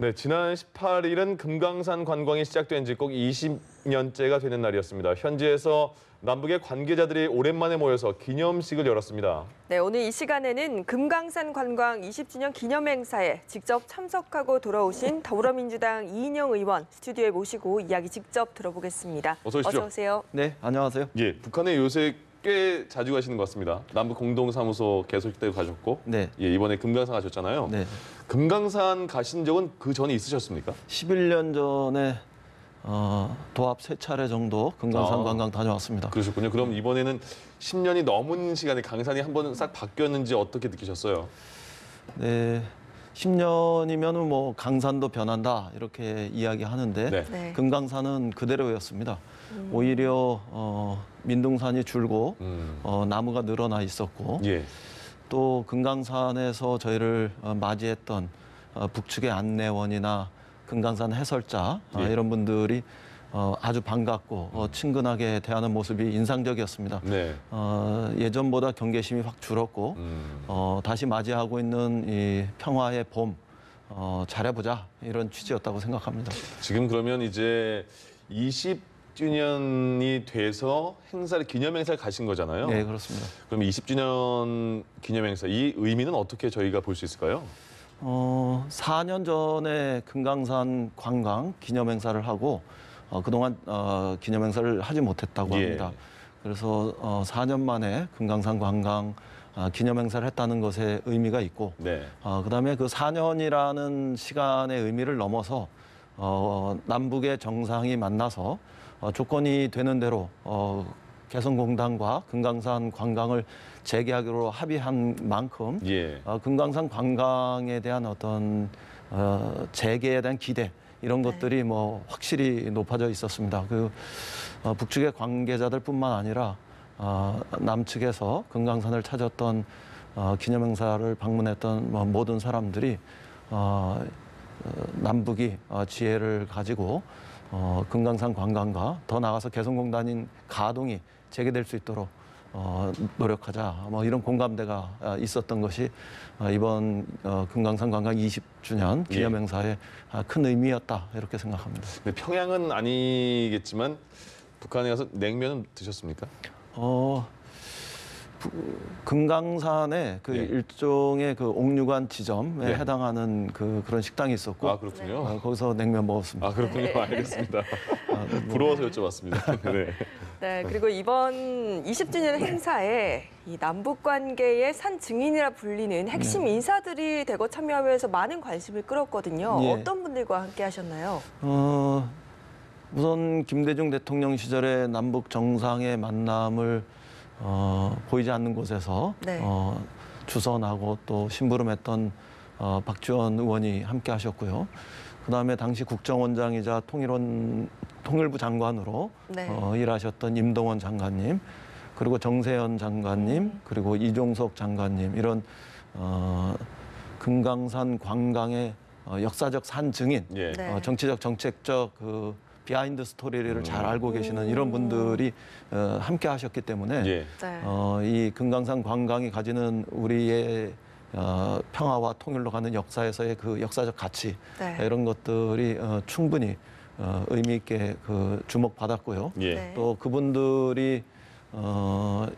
네, 지난 18일은 금강산 관광이 시작된 지 꼭 20년째가 되는 날이었습니다. 현지에서 남북의 관계자들이 오랜만에 모여서 기념식을 열었습니다. 네, 오늘 이 시간에는 금강산 관광 20주년 기념 행사에 직접 참석하고 돌아오신 더불어민주당 이인영 의원 스튜디오에 모시고 이야기 직접 들어보겠습니다. 어서 오십시오. 어서 오세요. 네, 안녕하세요. 예, 북한에 요새 꽤 자주 가시는 것 같습니다. 남북 공동사무소 개소식 때도 가셨고, 네. 예, 이번에 금강산 가셨잖아요. 네. 금강산 가신 적은 그 전에 있으셨습니까? 11년 전에 도합 3차례 정도 금강산 아. 관광 다녀왔습니다. 그러셨군요. 그럼 이번에는 10년이 넘은 시간에 강산이 한번 싹 바뀌었는지 어떻게 느끼셨어요? 네. 10년이면 뭐 강산도 변한다 이렇게 이야기하는데 네. 네. 금강산은 그대로였습니다. 오히려 민둥산이 줄고 나무가 늘어나 있었고 예. 또 금강산에서 저희를 맞이했던 북측의 안내원이나 금강산 해설자 예. 이런 분들이 아주 반갑고 친근하게 대하는 모습이 인상적이었습니다. 네. 예전보다 경계심이 확 줄었고 다시 맞이하고 있는 이 평화의 봄 잘해보자 이런 취지였다고 생각합니다. 지금 그러면 이제 20주년이 돼서 기념 행사를 가신 거잖아요. 네, 그렇습니다. 그럼 20주년 기념 행사, 이 의미는 어떻게 저희가 볼 수 있을까요? 4년 전에 금강산 관광 기념 행사를 하고 그동안 기념 행사를 하지 못했다고 예. 합니다. 그래서 4년 만에 금강산 관광 기념 행사를 했다는 것에 의미가 있고 네. 그다음에 그 4년이라는 시간의 의미를 넘어서 남북의 정상이 만나서 조건이 되는 대로 개성공단과 금강산 관광을 재개하기로 합의한 만큼 예. 금강산 관광에 대한 어떤 재개에 대한 기대 이런 것들이 뭐 확실히 높아져 있었습니다. 그 북측의 관계자들뿐만 아니라 남측에서 금강산을 찾았던 기념행사를 방문했던 모든 사람들이 남북이 지혜를 가지고 금강산 관광과 더 나아가서 개성공단인 가동이 재개될 수 있도록 노력하자 뭐 이런 공감대가 있었던 것이 이번 금강산 관광 20주년 기념행사의 큰 의미였다 이렇게 생각합니다. 근데 평양은 아니겠지만 북한에 가서 냉면은 드셨습니까? 금강산에 그 예. 일종의 그 옥류관 지점에 예. 해당하는 그런 식당이 있었고 아, 그렇군요. 거기서 냉면 먹었습니다. 아, 그렇군요. 알겠습니다. 부러워서 여쭤봤습니다. 네. 네, 그리고 이번 20주년 행사에 이 남북 관계의 산 증인이라 불리는 핵심 인사들이 대거 참여하면서 많은 관심을 끌었거든요. 예. 어떤 분들과 함께 하셨나요? 우선 김대중 대통령 시절에 남북 정상의 만남을 보이지 않는 곳에서 네. 주선하고 또 심부름했던 박지원 의원이 함께 하셨고요. 그다음에 당시 국정원장이자 통일부 장관으로 네. 일하셨던 임동원 장관님, 그리고 정세현 장관님, 그리고 이종석 장관님 이런 금강산 관광의 역사적 산 증인, 예. 네. 정치적 정책적 그 비하인드 스토리를 잘 알고 계시는 이런 분들이 함께 하셨기 때문에 예. 네. 이 금강산 관광이 가지는 우리의 평화와 통일로 가는 역사에서의 그 역사적 가치 네. 이런 것들이 충분히 의미 있게 주목받았고요. 예. 네. 또 그분들이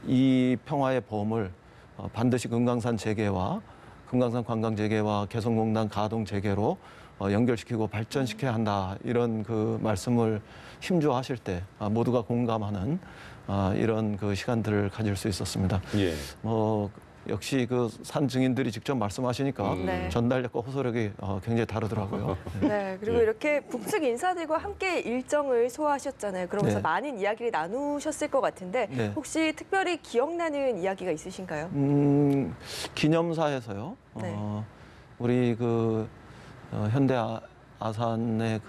이 평화의 봄을 반드시 금강산 재개와 금강산 관광 재개와 개성공단 가동 재개로 연결시키고 발전시켜야 한다 이런 그 말씀을 힘줘하실 때 모두가 공감하는 이런 그 시간들을 가질 수 있었습니다. 예. 역시 그 산 증인들이 직접 말씀하시니까 네. 전달력과 호소력이 굉장히 다르더라고요. 네, 그리고 예. 이렇게 북측 인사들과 함께 일정을 소화하셨잖아요. 그러면서 네. 많은 이야기를 나누셨을 것 같은데 네. 혹시 특별히 기억나는 이야기가 있으신가요? 기념사에서요. 네. 우리 그 현대 아산의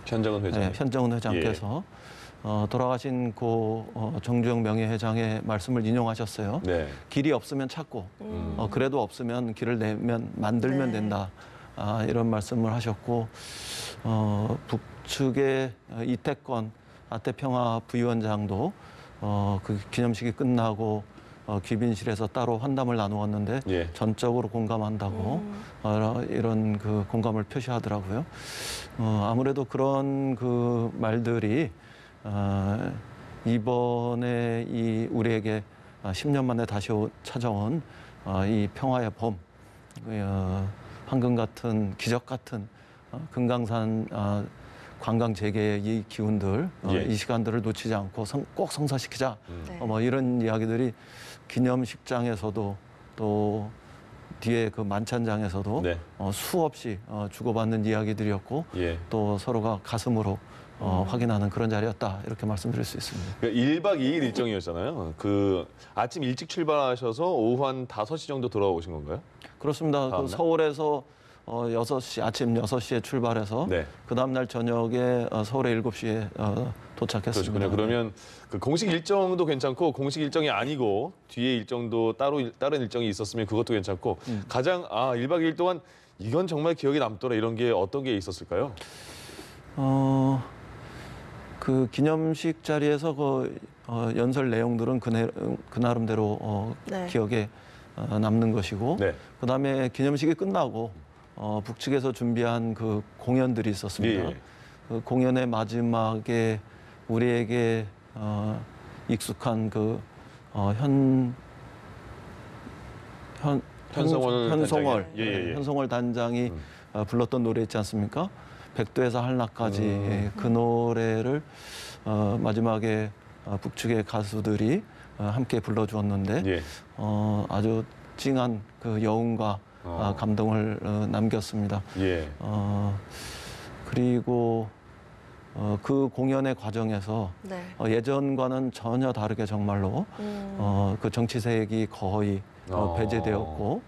현정은 회장. 네, 현정은 회장께서 돌아가신 고 정주영 명예회장의 말씀을 인용하셨어요. 네. 길이 없으면 찾고 그래도 없으면 길을 만들면 네. 된다. 이런 말씀을 하셨고 북측의 이태권 아태평화 부위원장도 그 기념식이 끝나고 귀빈실에서 따로 환담을 나누었는데 예. 전적으로 공감한다고 이런 그 공감을 표시하더라고요. 아무래도 그런 그 말들이 이번에 이 우리에게 10년 만에 다시 찾아온 이 평화의 봄, 황금 같은 기적 같은 금강산 관광 재개의 이 기운들, 예. 이 시간들을 놓치지 않고 꼭 성사시키자. 네. 뭐 이런 이야기들이 기념식장에서도 또 뒤에 그 만찬장에서도 네. 수없이 주고받는 이야기들이었고 예. 또 서로가 가슴으로 확인하는 그런 자리였다. 이렇게 말씀드릴 수 있습니다. 그러니까 1박 2일 일정이었잖아요. 그 아침 일찍 출발하셔서 오후 한 5시 정도 돌아오신 건가요? 그렇습니다. 다음 그 날? 서울에서 6시, 아침 6시에 출발해서 네. 그 다음날 저녁에 서울에 7시에 도착했습니다. 그러시군요. 그러면 그 공식 일정도 괜찮고 공식 일정이 아니고 뒤에 일정도 다른 일정이 있었으면 그것도 괜찮고 가장 1박 2일 동안 이건 정말 기억에 남더라 이런 게 어떤 게 있었을까요? 그 기념식 자리에서 그 연설 내용들은 그 나름대로 네. 기억에 남는 것이고 네. 그다음에 기념식이 끝나고 북측에서 준비한 그 공연들이 있었습니다. 예. 그 공연의 마지막에 우리에게 익숙한 그 현송월 현송월 단장이요? 예. 현송월 단장이 불렀던 노래 있지 않습니까? 백두에서 한라까지 그 노래를 마지막에 북측의 가수들이 함께 불러주었는데 예. 아주 찡한 그 여운과 감동을 남겼습니다. 예. 그리고 그 공연의 과정에서 네. 예전과는 전혀 다르게 정말로 그 정치색이 거의 배제되었고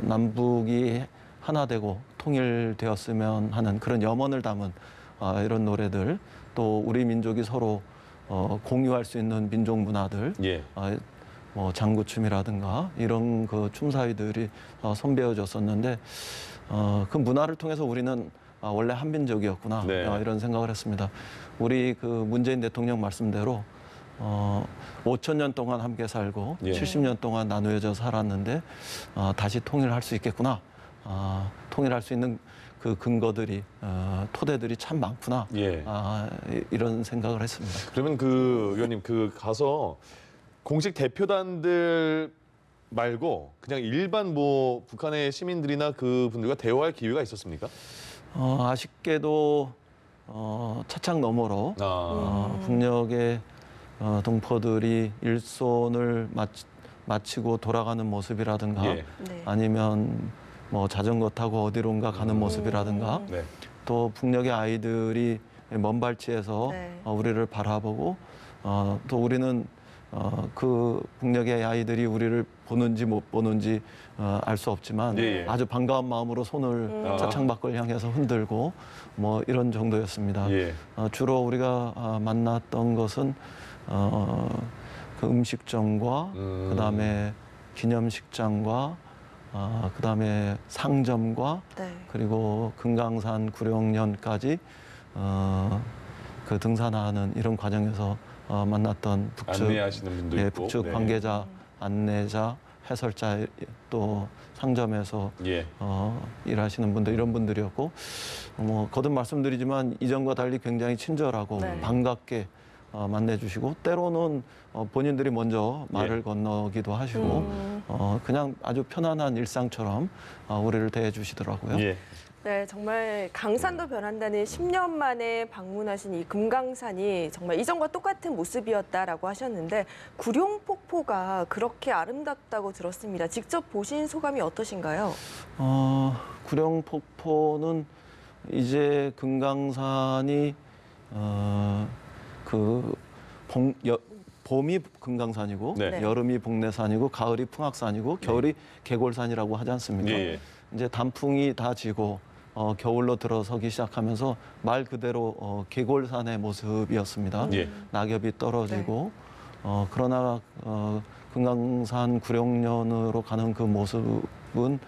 남북이 하나 되고 통일되었으면 하는 그런 염원을 담은 이런 노래들 또 우리 민족이 서로 공유할 수 있는 민족 문화들 예. 뭐 장구춤이라든가 이런 그 춤사위들이 선배어졌었는데 그 문화를 통해서 우리는 원래 한민족이었구나 네. 이런 생각을 했습니다. 우리 그 문재인 대통령 말씀대로 5,000년 동안 함께 살고 예. 70년 동안 나누어져 살았는데 다시 통일할 수 있겠구나. 통일할 수 있는 그 근거들이 토대들이 참 많구나. 예. 이런 생각을 했습니다. 그러면 그 의원님 그 가서 공식 대표단들 말고 그냥 일반 뭐 북한의 시민들이나 그 분들과 대화할 기회가 있었습니까? 아쉽게도 차창 너머로 북녘의 동포들이 일손을 마치고 돌아가는 모습이라든가 예. 네. 아니면 뭐 자전거 타고 어디론가 가는 모습이라든가 네. 또 북녘의 아이들이 먼 발치에서 네. 우리를 바라보고 또 우리는 그 북녘의 아이들이 우리를 보는지 못 보는지 알 수 없지만 예, 예. 아주 반가운 마음으로 손을 차창 밖을 향해서 흔들고 뭐 이런 정도였습니다. 예. 주로 우리가 만났던 것은 그 음식점과 그다음에 기념식장과 그다음에 상점과 네. 그리고 금강산 구룡련까지 그 등산하는 이런 과정에서 만났던 북측 안내하시는 분도 예, 있고. 북측 네. 관계자, 안내자, 해설자 또 상점에서 예. 일하시는 분들 이런 분들이었고 뭐 거듭 말씀드리지만 이전과 달리 굉장히 친절하고 네. 반갑게 만나주시고 때로는 본인들이 먼저 말을 예. 건너기도 하시고 그냥 아주 편안한 일상처럼 우리를 대해주시더라고요. 예. 네, 정말 강산도 변한다는 10년 만에 방문하신 이 금강산이 정말 이전과 똑같은 모습이었다라고 하셨는데 구룡폭포가 그렇게 아름답다고 들었습니다. 직접 보신 소감이 어떠신가요? 구룡폭포는 이제 금강산이 봄이 금강산이고 네. 여름이 복례산이고 가을이 풍악산이고 겨울이 계골산이라고 하지 않습니까? 예. 이제 단풍이 다 지고 겨울로 들어서기 시작하면서 말 그대로 계골산의 모습이었습니다. 예. 낙엽이 떨어지고 그러나 금강산 구룡련으로 가는 그 모습은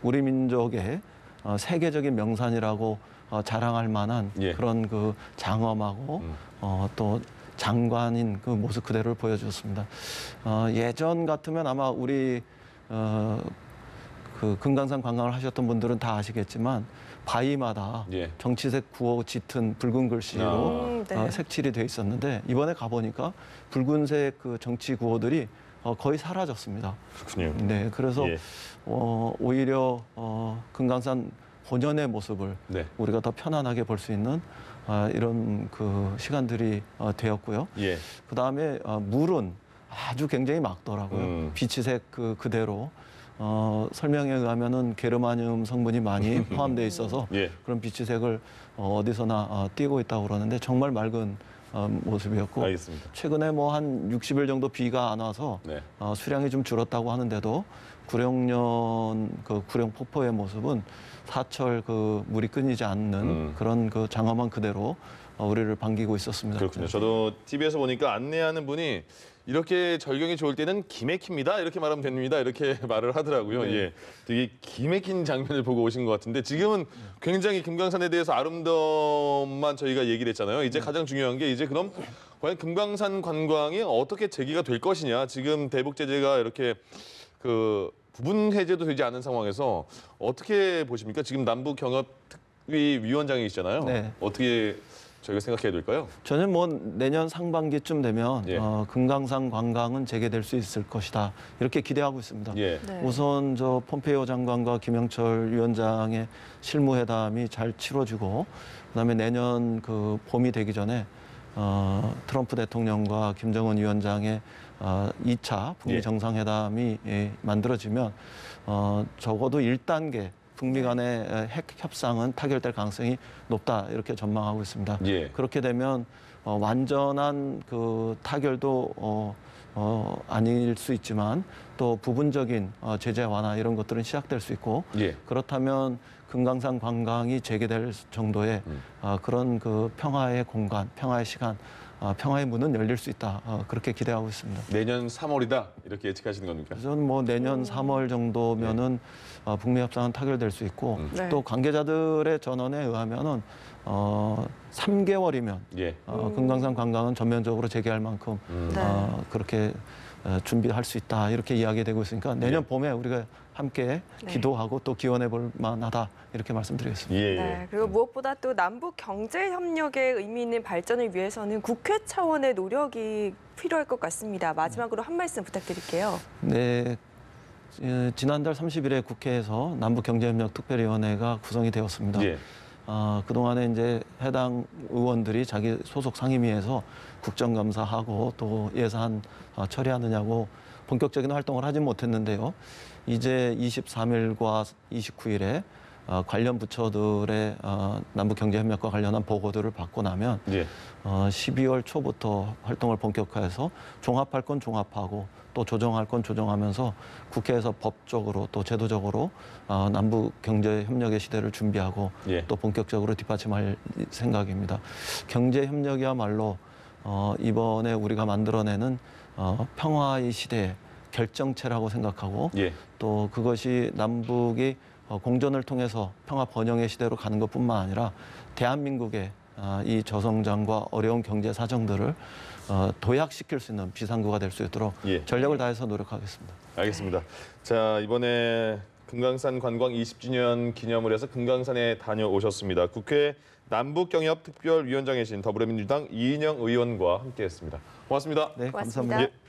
우리 민족의 세계적인 명산이라고 자랑할 만한 예. 그런 그 장엄하고 또 장관인 그 모습 그대로를 보여주었습니다. 예전 같으면 아마 우리 그 금강산 관광을 하셨던 분들은 다 아시겠지만 바위마다 예. 정치색 구호 짙은 붉은 글씨로 네. 색칠이 돼 있었는데 이번에 가보니까 붉은색 그 정치 구호들이 거의 사라졌습니다. 그렇군요. 네, 그래서 예. 오히려 금강산 본연의 모습을 네. 우리가 더 편안하게 볼 수 있는 이런 그 시간들이 되었고요. 예. 그 다음에 물은 아주 굉장히 맑더라고요. 비치색 그대로. 설명에 의하면은 게르마늄 성분이 많이 포함되어 있어서 예. 그런 비치색을 어디서나 띠고 있다고 그러는데 정말 맑은 모습이었고 알겠습니다. 최근에 뭐 한 60일 정도 비가 안 와서 네. 수량이 좀 줄었다고 하는데도 구룡령 그 구룡 폭포의 모습은 사철 그 물이 끊이지 않는 그런 그 장엄한 그대로 우리를 반기고 있었습니다. 그렇군요. 저도 TV에서 보니까 안내하는 분이 이렇게 절경이 좋을 때는 기맥힙니다. 이렇게 말하면 됩니다. 이렇게 말을 하더라고요. 네. 예, 되게 기맥힌 장면을 보고 오신 것 같은데 지금은 굉장히 금강산에 대해서 아름다움만 저희가 얘기를 했잖아요. 이제 가장 중요한 게 이제 그럼 과연 금강산 관광이 어떻게 재개가 될 것이냐. 지금 대북 제재가 이렇게 그 부분 해제도 되지 않은 상황에서 어떻게 보십니까? 지금 남북 경협 특위 위원장이시잖아요. 네. 어떻게 저희가 생각해야 될까요? 저는 뭐 내년 상반기쯤 되면 예. 금강산 관광은 재개될 수 있을 것이다 이렇게 기대하고 있습니다. 예. 네. 우선 저 폼페이오 장관과 김영철 위원장의 실무회담이 잘 치러지고 그다음에 내년 그 봄이 되기 전에 트럼프 대통령과 김정은 위원장의 2차 북미 예. 정상회담이 만들어지면 적어도 1단계 북미 간의 핵 협상은 타결될 가능성이 높다 이렇게 전망하고 있습니다. 예. 그렇게 되면 완전한 그 타결도 아닐 수 있지만 또 부분적인 제재 완화 이런 것들은 시작될 수 있고 예. 그렇다면 금강산 관광이 재개될 정도의 그런 그 평화의 공간, 평화의 시간, 평화의 문은 열릴 수 있다 그렇게 기대하고 있습니다. 내년 3월이다 이렇게 예측하시는 겁니까? 저는 뭐 내년 3월 정도면은 북미 협상은 타결될 수 있고 네. 또 관계자들의 전언에 의하면은 3개월이면 예. 금강산 관광은 전면적으로 재개할 만큼 네. 그렇게 준비할 수 있다 이렇게 이야기되고 있으니까 내년 예. 봄에 우리가 함께 네. 기도하고 또 기원해 볼 만하다 이렇게 말씀드리겠습니다. 예. 네, 그리고 무엇보다 또 남북 경제 협력의 의미 있는 발전을 위해서는 국회 차원의 노력이 필요할 것 같습니다. 마지막으로 한 말씀 부탁드릴게요. 네, 지난달 30일에 국회에서 남북경제협력특별위원회가 구성이 되었습니다. 예. 그동안에 이제 해당 의원들이 자기 소속 상임위에서 국정감사하고 또 예산 처리하느냐고 본격적인 활동을 하지 못했는데요. 이제 23일과 29일에 관련 부처들의 남북경제협력과 관련한 보고들을 받고 나면 예. 12월 초부터 활동을 본격화해서 종합할 건 종합하고 또 조정할 건 조정하면서 국회에서 법적으로 또 제도적으로 남북 경제 협력의 시대를 준비하고 예. 또 본격적으로 뒷받침할 생각입니다. 경제 협력이야말로 이번에 우리가 만들어내는 평화의 시대의 결정체라고 생각하고 예. 또 그것이 남북이 공존을 통해서 평화 번영의 시대로 가는 것뿐만 아니라 대한민국의 이 저성장과 어려운 경제 사정들을 도약시킬 수 있는 비상구가 될 수 있도록 예. 전력을 다해서 노력하겠습니다. 알겠습니다. 자, 이번에 금강산 관광 20주년 기념을 해서 금강산에 다녀오셨습니다. 국회 남북경협특별위원장이신 더불어민주당 이인영 의원과 함께했습니다. 고맙습니다. 네, 고맙습니다. 감사합니다. 예.